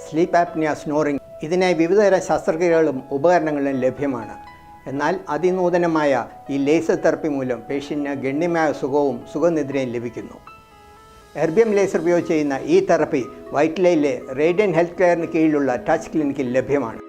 Sleep apnea snoring ഇതിനായി വിവിധതരം ശസ്ത്രക്രിയകളും ഉപകരണങ്ങളും ലഭ്യമാണ്. എന്നാൽ അതിനൂതനമായ ഈ ലേസർ തെറപ്പി മൂലം പേഷ്യൻറ്റിന് ഗണ്യമായ സുഖവും സുഖനിദ്രയും ലഭിക്കുന്നു. എർബിയം ലേസർ ഉപയോഗിച്ച് ചെയ്യുന്ന ഈ തെറപ്പി വൈറ്റ്ലയിലെ റേഡിയൻ ഹെൽത്ത് കെയറിന് കീഴിലുള്ള ടച്ച് ക്ലിനിക്കിൽ ലഭ്യമാണ്.